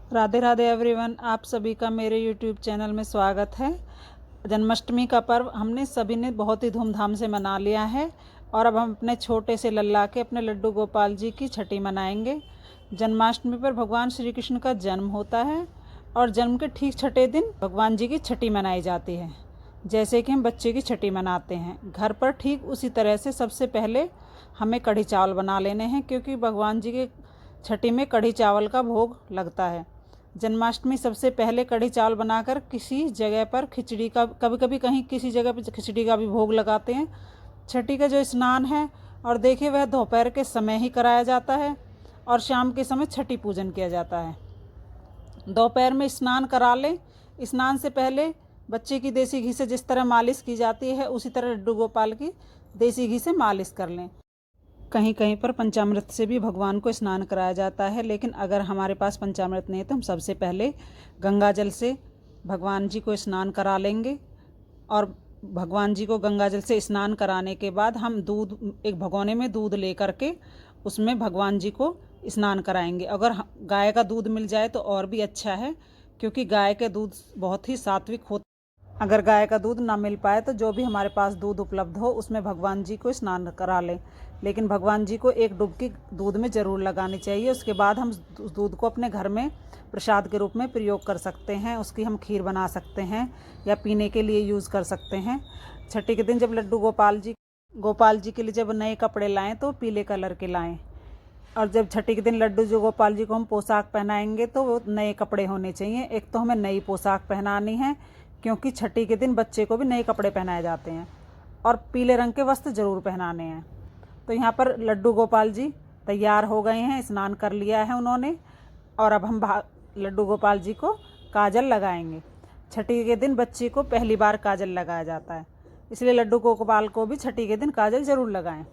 Radhe Radhe everyone, आप सभी का मेरे यूट्यूब चैनल में स्वागत है। जन्माष्टमी का पर्व हमने सभी ने बहुत ही धूमधाम से मना लिया है और अब हम अपने छोटे से लल्ला के अपने लड्डू गोपाल जी की छठी मनाएंगे। जन्माष्टमी पर भगवान श्री कृष्ण का जन्म होता है और जन्म के ठीक छठे दिन भगवान जी की छठी मनाई जाती है। जैसे कि हम बच्चे की छठी मनाते हैं घर पर, ठीक उसी तरह से सबसे पहले हमें कढ़ी चावल बना लेने हैं, क्योंकि भगवान जी के छठी में कढ़ी चावल का भोग लगता है। जन्माष्टमी सबसे पहले कढ़ी चावल बनाकर किसी जगह पर खिचड़ी का, कभी कभी कहीं किसी जगह पर खिचड़ी का भी भोग लगाते हैं। छठी का जो स्नान है और देखिए वह दोपहर के समय ही कराया जाता है और शाम के समय छठी पूजन किया जाता है। दोपहर में स्नान करा लें। स्नान से पहले बच्चे की देसी घी से जिस तरह मालिश की जाती है उसी तरह लड्डू गोपाल की देसी घी से मालिश कर लें। कहीं कहीं पर पंचामृत से भी भगवान को स्नान कराया जाता है, लेकिन अगर हमारे पास पंचामृत नहीं है तो हम सबसे पहले गंगा जल से भगवान जी को स्नान करा लेंगे। और भगवान जी को गंगा जल से स्नान कराने के बाद हम दूध, एक भगोने में दूध ले करके उसमें भगवान जी को स्नान कराएंगे। अगर गाय का दूध मिल जाए तो और भी अच्छा है, क्योंकि गाय के दूध बहुत ही सात्विक होता है। अगर गाय का दूध ना मिल पाए तो जो भी हमारे पास दूध उपलब्ध हो उसमें भगवान जी को स्नान करा लें, लेकिन भगवान जी को एक डुबकी दूध में ज़रूर लगानी चाहिए। उसके बाद हम दूध को अपने घर में प्रसाद के रूप में प्रयोग कर सकते हैं। उसकी हम खीर बना सकते हैं या पीने के लिए यूज़ कर सकते हैं। छठी के दिन जब लड्डू गोपाल जी के लिए जब नए कपड़े लाएं तो पीले कलर के लाएं। और जब छठी के दिन लड्डू जो गोपाल जी को हम पोशाक पहनाएंगे तो वो नए कपड़े होने चाहिए। एक तो हमें नई पोशाक पहनानी है, क्योंकि छठी के दिन बच्चे को भी नए कपड़े पहनाए जाते हैं, और पीले रंग के वस्त्र जरूर पहनाने हैं। तो यहाँ पर लड्डू गोपाल जी तैयार हो गए हैं, स्नान कर लिया है उन्होंने, और अब हम लड्डू गोपाल जी को काजल लगाएंगे। छठी के दिन बच्चे को पहली बार काजल लगाया जाता है, इसलिए लड्डू गोपाल को भी छठी के दिन काजल ज़रूर लगाएं।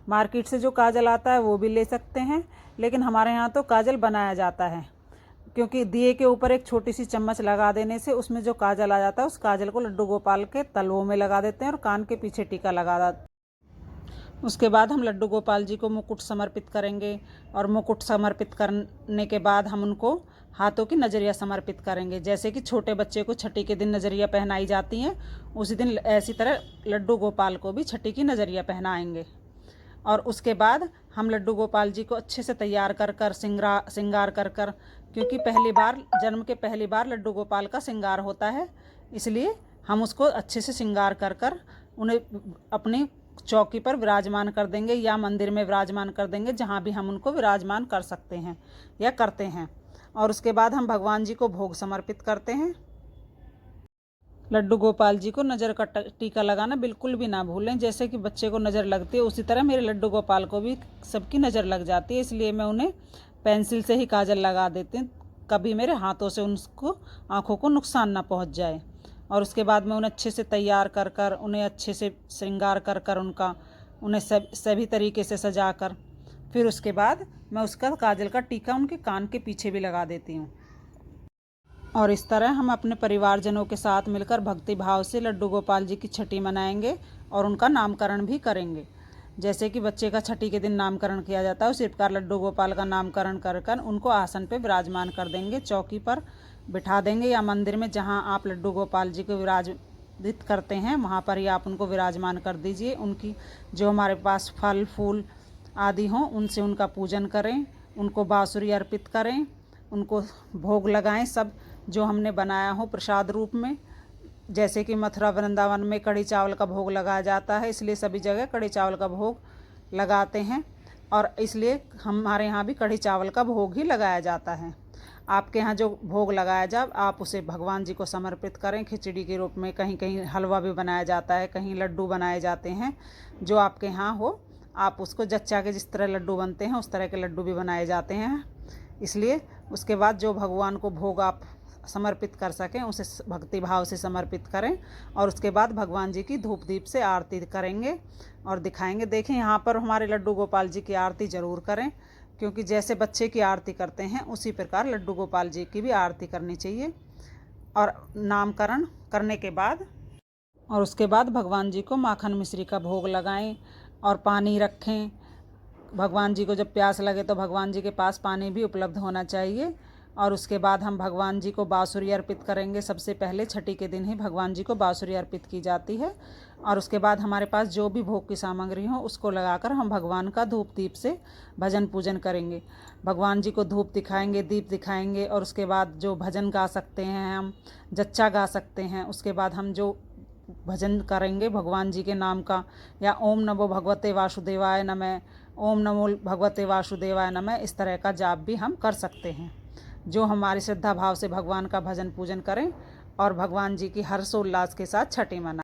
मार्केट से जो काजल आता है वो भी ले सकते हैं, लेकिन हमारे यहाँ तो काजल बनाया जाता है, क्योंकि दिए के ऊपर एक छोटी सी चम्मच लगा देने से उसमें जो काजल आ जाता है उस काजल को लड्डू गोपाल के तलवों में लगा देते हैं और कान के पीछे टीका लगा देते हैं। उसके बाद हम लड्डू गोपाल जी को मुकुट समर्पित करेंगे, और मुकुट समर्पित करने के बाद हम उनको हाथों की नज़रिया समर्पित करेंगे। जैसे कि छोटे बच्चे को छठी के दिन नज़रिया पहनाई जाती हैं, उसी दिन ऐसी तरह लड्डू गोपाल को भी छठी की नज़रिया पहनाएंगे। और उसके बाद हम लड्डू गोपाल जी को अच्छे से तैयार कर कर श्रृंगार कर कर, क्योंकि पहली बार, जन्म के पहली बार लड्डू गोपाल का श्रृंगार होता है, इसलिए हम उसको अच्छे से श्रृंगार कर कर उन्हें अपनी चौकी पर विराजमान कर देंगे या मंदिर में विराजमान कर देंगे, जहाँ भी हम उनको विराजमान कर सकते हैं या करते हैं। और उसके बाद हम भगवान जी को भोग समर्पित करते हैं। लड्डू गोपाल जी को नज़र का टीका लगाना बिल्कुल भी ना भूलें। जैसे कि बच्चे को नज़र लगती है उसी तरह मेरे लड्डू गोपाल को भी सबकी नज़र लग जाती है, इसलिए मैं उन्हें पेंसिल से ही काजल लगा देती हूँ, कभी मेरे हाथों से उनको आँखों को नुकसान ना पहुँच जाए। और उसके बाद मैं उन्हें अच्छे से तैयार कर कर, उन्हें अच्छे से श्रृंगार कर कर, उन्हें सभी तरीके से सजा कर, फिर उसके बाद मैं उसका काजल का टीका उनके कान के पीछे भी लगा देती हूँ। और इस तरह हम अपने परिवारजनों के साथ मिलकर भक्ति भाव से लड्डू गोपाल जी की छठी मनाएंगे और उनका नामकरण भी करेंगे। जैसे कि बच्चे का छठी के दिन नामकरण किया जाता है, उसी प्रकार लड्डू गोपाल का नामकरण कर कर उनको आसन पे विराजमान कर देंगे, चौकी पर बिठा देंगे, या मंदिर में जहाँ आप लड्डू गोपाल जी को विराजित करते हैं वहाँ पर ही आप उनको विराजमान कर दीजिए। उनकी जो हमारे पास फल फूल आदि हों उनसे उनका पूजन करें, उनको बाँसुरी अर्पित करें, उनको भोग लगाएं, सब जो हमने बनाया हो प्रसाद रूप में। जैसे कि मथुरा वृंदावन में कढ़ी चावल का भोग लगाया जाता है, इसलिए सभी जगह कढ़ी चावल का भोग लगाते हैं, और इसलिए हमारे यहाँ भी कढ़ी चावल का भोग ही लगाया जाता है। आपके यहाँ जो भोग लगाया जाए आप उसे भगवान जी को समर्पित करें खिचड़ी के रूप में। कहीं कहीं हलवा भी बनाया जाता है, कहीं लड्डू बनाए जाते हैं, जो आपके यहाँ हो आप उसको जच्चा के जिस तरह लड्डू बनते हैं उस तरह के लड्डू भी बनाए जाते हैं। इसलिए उसके बाद जो भगवान को भोग आप समर्पित कर सकें उसे भक्ति भाव से समर्पित करें, और उसके बाद भगवान जी की धूप दीप से आरती करेंगे और दिखाएंगे। देखें यहाँ पर हमारे लड्डू गोपाल जी की आरती ज़रूर करें, क्योंकि जैसे बच्चे की आरती करते हैं उसी प्रकार लड्डू गोपाल जी की भी आरती करनी चाहिए। और नामकरण करने के बाद और उसके बाद भगवान जी को माखन मिश्री का भोग लगाएं और पानी रखें। भगवान जी को जब प्यास लगे तो भगवान जी के पास पानी भी उपलब्ध होना चाहिए। और उसके बाद हम भगवान जी को बाँसुरी अर्पित करेंगे। सबसे पहले छठी के दिन ही भगवान जी को बाँसुरी अर्पित की जाती है। और उसके बाद हमारे पास जो भी भोग की सामग्री हो उसको लगाकर हम भगवान का धूप दीप से भजन पूजन करेंगे। भगवान जी को धूप दिखाएंगे, दीप दिखाएंगे, और उसके बाद जो भजन गा सकते हैं, हम जच्चा गा सकते हैं। उसके बाद हम जो भजन करेंगे भगवान जी के नाम का, या ओम नमो भगवते वासुदेवाय नमः, ओम नमो भगवते वासुदेवाय नमः, इस तरह का जाप भी हम कर सकते हैं। जो हमारी श्रद्धा भाव से भगवान का भजन पूजन करें और भगवान जी की हर्षोल्लास के साथ छठी मनाएं।